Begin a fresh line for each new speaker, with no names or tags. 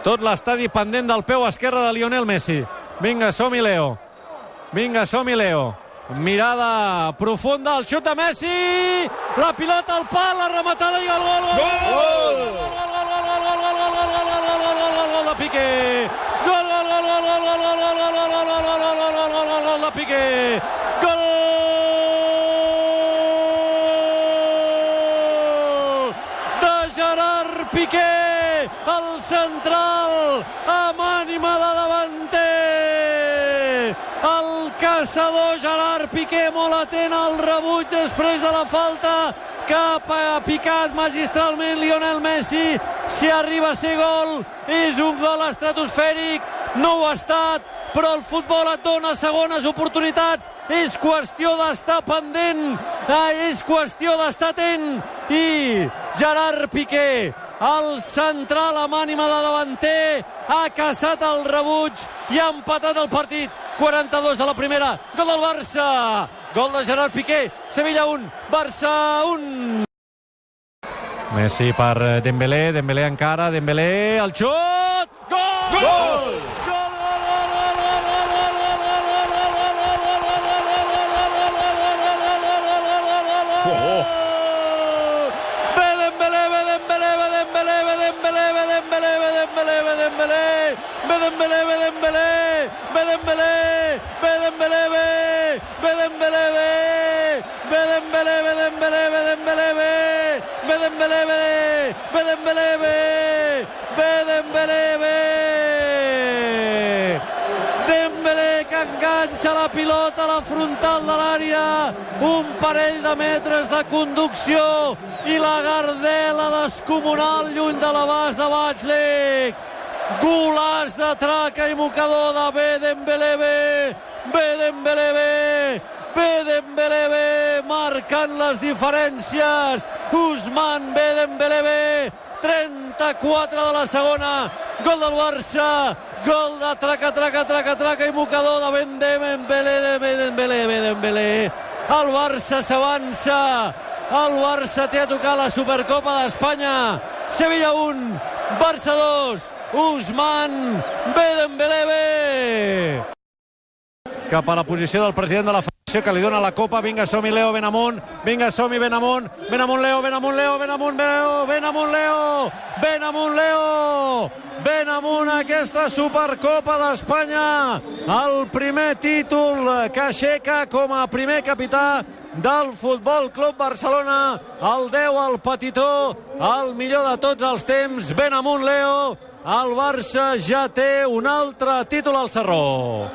Tot l'estadi pendent del peu esquerre de Lionel Messi. Vinga, som-hi, Leo. Vinga, som-hi, Leo. Mirada profunda, el xut de Messi, la pilota al pal, la rematada i el gol, gol, gol de Piqué, gol, gol, gol, gol, gol, gol, gol, gol, gol de Piqué, gol de Gerard Piqué, el central amb ànima de davanter, el caçador Gerard Piqué molt atent al rebuig després de la falta que ha picat magistralment Lionel Messi. Si arriba a ser gol, és un gol estratosfèric, no ho ha estat, però el futbol et dona segones oportunitats, és qüestió d'estar pendent, és qüestió d'estar atent, i Gerard Piqué, el central amb ànima de davanter, ha caçat el rebuig i ha empatat el partit. 42 de la primera, gol del Barça, gol de Gerard Piqué, Sevilla 1, Barça 1. Messi per Dembélé, Dembélé encara, Dembélé, el xut, gol! Gol! Dembélé que enganxa la pilota a la frontal de l'àrea, un parell de metres de conducció i la gardela descomunal lluny de l'abast de Batxlic. Golaç de traca i mocador de Dembélé, marcant les diferències. Ousmane Dembélé, 34 de la segona, gol del Barça, gol de traca i mocador de Dembélé. El Barça s'avança, el Barça té a tocar la Supercopa d'Espanya. Sevilla 1, Barça 2, Ousmane Dembélé. Cap a la posició del president de la federació que li dona la copa. Vinga, som-hi, Leo, ben amunt. Vinga, som-hi, ben amunt. Ben amunt, Leo, ben amunt, Leo, ben amunt, Leo. Ben amunt, Leo. Ben amunt, Leo. Ben amunt aquesta Supercopa d'Espanya. El primer títol que aixeca com a primer capità del Futbol Club Barcelona. El 10, el petitó, el millor de tots els temps. Ben amunt, Leo. El Barça ja té un altre títol al sarró.